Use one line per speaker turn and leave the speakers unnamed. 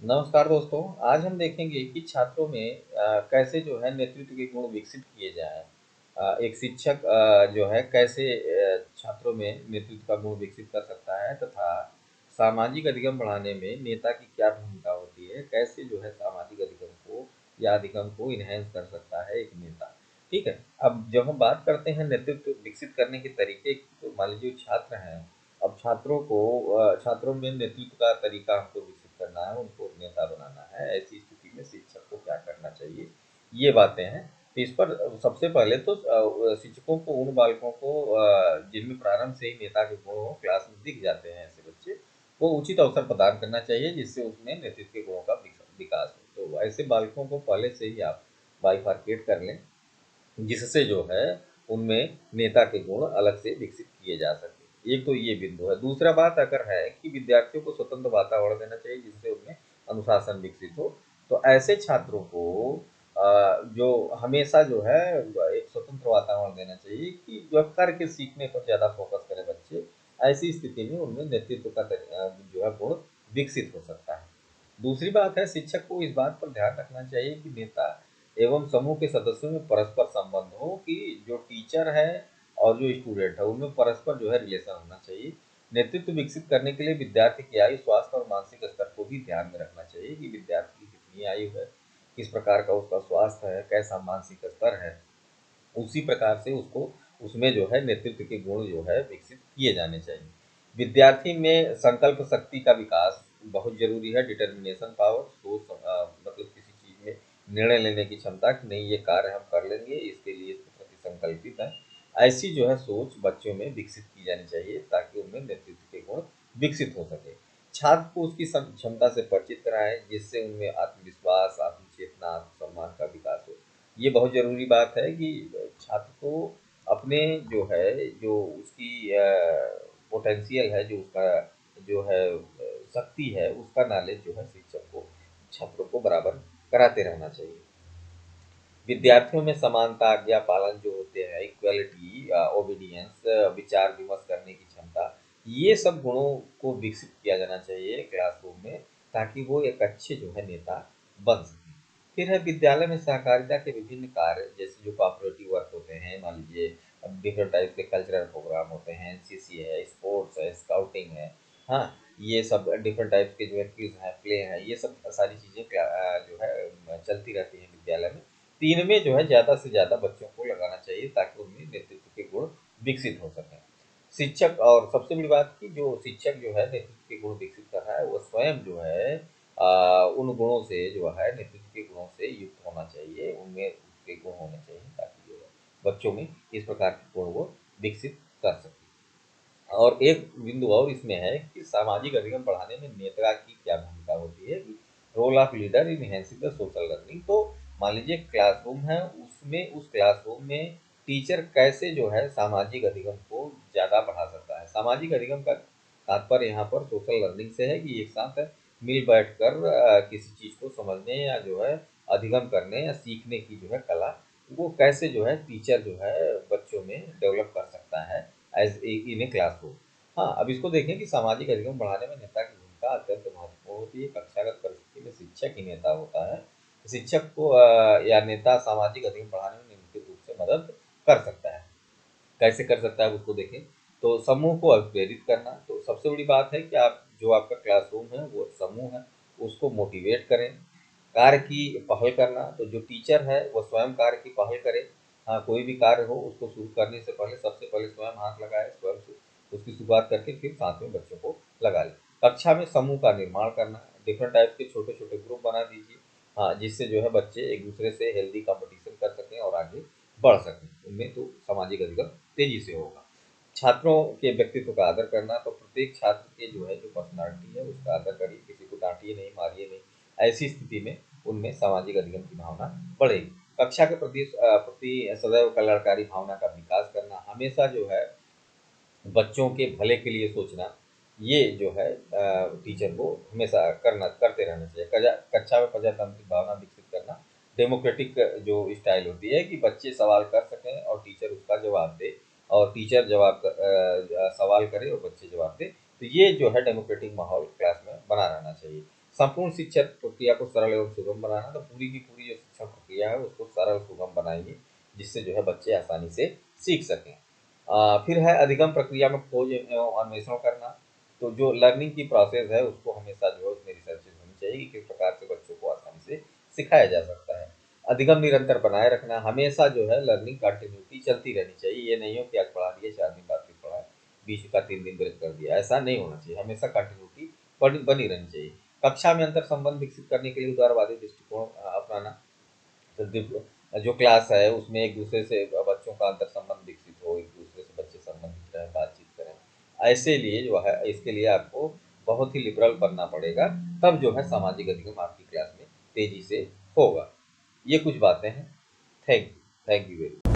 नमस्कार दोस्तों। आज हम देखेंगे कि छात्रों में कैसे जो है नेतृत्व के गुण विकसित किए जाएँ। एक शिक्षक जो है कैसे छात्रों में नेतृत्व का गुण विकसित कर सकता है तथा सामाजिक अधिगम बढ़ाने में नेता की क्या भूमिका होती है, कैसे जो है सामाजिक अधिगम को या अधिगम को एनहांस कर सकता है एक नेता। ठीक है? अब जब हम बात करते हैं नेतृत्व विकसित करने के तरीके की, तो मान लीजिए छात्र हैं, अब छात्रों में नेतृत्व का तरीका हमको विकसित करना है, उनको नेता बनाना है। ऐसी स्थिति में शिक्षक को क्या करना चाहिए, ये बातें हैं। तो इस पर सबसे पहले तो शिक्षकों को उन बालकों को जिनमें प्रारंभ से ही नेता के गुण हो, क्लास में दिख जाते हैं ऐसे बच्चे, को उचित अवसर प्रदान करना चाहिए जिससे उसमें नेतृत्व के गुणों का विकास हो। तो ऐसे बालकों को पहले से ही आप बाइफरकेट कर लें, जिससे जो है उनमें नेता के गुण अलग से विकसित किए जा सके। एक तो ये बिंदु है। दूसरा बात अगर है कि विद्यार्थियों को स्वतंत्र वातावरण देना चाहिए जिससे उनमें अनुशासन विकसित हो। तो ऐसे छात्रों को जो हमेशा जो है एक स्वतंत्र वातावरण देना चाहिए कि जो करके सीखने पर ज़्यादा फोकस करें बच्चे। ऐसी स्थिति में उनमें नेतृत्व का जो है गुण विकसित हो सकता है। दूसरी बात है, शिक्षक को इस बात पर ध्यान रखना चाहिए कि नेता एवं समूह के सदस्यों में परस्पर संबंध हो, कि जो टीचर है और जो स्टूडेंट है उनमें परस्पर जो है रिलेशन होना चाहिए। नेतृत्व विकसित करने के लिए विद्यार्थी की आयु, स्वास्थ्य और मानसिक स्तर को भी ध्यान में रखना चाहिए कि विद्यार्थी की कितनी आयु है, किस प्रकार का उसका स्वास्थ्य है, कैसा मानसिक स्तर है। उसी प्रकार से उसको उसमें जो है नेतृत्व के गुण जो है विकसित किए जाने चाहिए। विद्यार्थी में संकल्प शक्ति का विकास बहुत ज़रूरी है। डिटर्मिनेशन पावर, मतलब किसी चीज़ में निर्णय लेने की क्षमता कि नहीं ये कार्य हम कर लेंगे, इसके लिए इसके प्रति संकल्पित है। ऐसी जो है सोच बच्चों में विकसित की जानी चाहिए ताकि उनमें नेतृत्व के गुण विकसित हो सके। छात्र को उसकी क्षमता से परिचित कराएँ जिससे उनमें आत्मविश्वास, आत्मचेतना, आत्मसम्मान का विकास हो। ये बहुत ज़रूरी बात है कि छात्र को अपने जो है, जो उसकी पोटेंशियल है, जो उसका जो है शक्ति है, उसका नॉलेज जो है शिक्षक को छात्रों को बराबर कराते रहना चाहिए। विद्यार्थियों में समानता, आज्ञा पालन जो होते हैं, इक्वालिटी, ओबीडियंस, विचार विमर्श करने की क्षमता, ये सब गुणों को विकसित किया जाना चाहिए क्लासरूम में ताकि वो एक अच्छे जो है नेता बन सकें। फिर है विद्यालय में सहकारिता के विभिन्न कार्य, जैसे जो कोऑपरेटिव वर्क होते हैं, मान लीजिए डिफरेंट टाइप के कल्चरल प्रोग्राम होते हैं, एनसीसी है, स्पोर्ट्स है, स्काउटिंग है, हाँ, ये सब डिफरेंट टाइप के जो है क्विज हैं, प्ले हैं, ये सब सारी चीज़ें जो है चलती रहती हैं विद्यालय में। तो इनमें जो है ज़्यादा से ज़्यादा बच्चों को लगाना चाहिए ताकि उनमें नेतृत्व के गुण विकसित हो सकें। शिक्षक, और सबसे बड़ी बात कि जो शिक्षक जो है नेतृत्व के गुण विकसित कर रहा है, वो स्वयं जो है उन गुणों से जो है नेतृत्व के गुणों से युक्त होना चाहिए, उनमें उसके गुण होने चाहिए ताकि जो है बच्चों में इस प्रकार के गुण वो विकसित कर सकें। और एक बिंदु और इसमें है कि सामाजिक अधिगम बढ़ाने में नेता की क्या भूमिका होती है। Role of leader in enhancing the social learning. तो मान लीजिए क्लासरूम है, उसमें उस क्लासरूम में टीचर कैसे जो है सामाजिक अधिगम को ज़्यादा बढ़ा सकता है। सामाजिक अधिगम का तात्पर्य यहाँ पर सोशल लर्निंग से है कि एक साथ मिल बैठ कर किसी चीज़ को समझने या जो है अधिगम करने या सीखने की जो है कला, वो कैसे जो है टीचर जो है बच्चों में डेवलप कर सकता है एज इन ए क्लासरूम। हाँ, अब इसको देखें कि सामाजिक अधिगम बढ़ाने में नेता की भूमिका अत्यंत महत्वपूर्ण होती है। कक्षागत परिस्थिति में शिक्षक ही नेता होता है। शिक्षक को या नेता सामाजिक अधिगम बढ़ाने में निश्चित रूप से मदद कर सकता है। कैसे कर सकता है उसको देखें। तो समूह को प्रेरित करना, तो सबसे बड़ी बात है कि आप जो आपका क्लासरूम है वो समूह है, उसको मोटिवेट करें। कार्य की पहल करना, तो जो टीचर है वो स्वयं कार्य की पहल करे। हाँ, कोई भी कार्य हो उसको शुरू करने से पहले सबसे पहले स्वयं हाथ लगाए, स्वयं से उसकी शुरुआत करके फिर साथ में बच्चों को लगा ले। कक्षा में समूह का निर्माण करना, डिफरेंट टाइप के छोटे छोटे ग्रुप बना दीजिए। हाँ, जिससे जो है बच्चे एक दूसरे से हेल्दी कंपटीशन कर सकें और आगे बढ़ सकें। उनमें तो सामाजिक अधिगम तेजी से होगा। छात्रों के व्यक्तित्व का आदर करना, तो प्रत्येक छात्र के जो है जो पर्सनालिटी है उसका आदर करिए, किसी को डांटिए नहीं, मारिए नहीं। ऐसी स्थिति में उनमें सामाजिक अधिगम की भावना बढ़ेगी। कक्षा के प्रति सदैव कल्याणकारी भावना का विकास करना, हमेशा जो है बच्चों के भले के लिए सोचना, ये जो है टीचर को हमेशा करते रहना चाहिए। कक्षा में प्रजातांत्रिक भावना विकसित करना, डेमोक्रेटिक जो स्टाइल होती है कि बच्चे सवाल कर सकें और टीचर उसका जवाब दे, और टीचर सवाल करे और बच्चे जवाब दे। तो ये जो है डेमोक्रेटिक माहौल क्लास में बना रहना चाहिए। संपूर्ण शिक्षा प्रक्रिया को सरल एवं सुगम बनाना, तो पूरी की पूरी जो शिक्षण प्रक्रिया है उसको सरल सुगम बनाएंगे, जिससे जो है बच्चे आसानी से सीख सकें। फिर है अधिगम प्रक्रिया में खोज एवं अन्वेषण करना। तो जो लर्निंग की प्रोसेस है उसको हमेशा जो है उसमें रिसर्चेज होनी चाहिए कि किस प्रकार से बच्चों को आसानी से सिखाया जा सकता है। अधिगम निरंतर बनाए रखना, हमेशा जो है लर्निंग कंटिन्यूटी चलती रहनी चाहिए। ये नहीं हो कि आज पढ़ा दिया 4 दिन बाद फिर पढ़ाए, बीच का 3 दिन ब्रेक कर दिया, ऐसा नहीं होना चाहिए। हमेशा कंटिन्यूटी बनी बनी रहनी चाहिए। कक्षा में अंतर संबंध विकसित करने के लिए उदारवादी दृष्टिकोण अपनाना। तो जो क्लास है उसमें एक दूसरे से बच्चों का अंतर संबंध विकसित हो, एक दूसरे से बच्चे संबंधित रहें, बातचीत करें। ऐसे लिए जो है इसके लिए आपको बहुत ही लिबरल बनना पड़ेगा, तब जो है सामाजिक अधिगम आपकी क्लास में तेजी से होगा। ये कुछ बातें हैं। Thank you very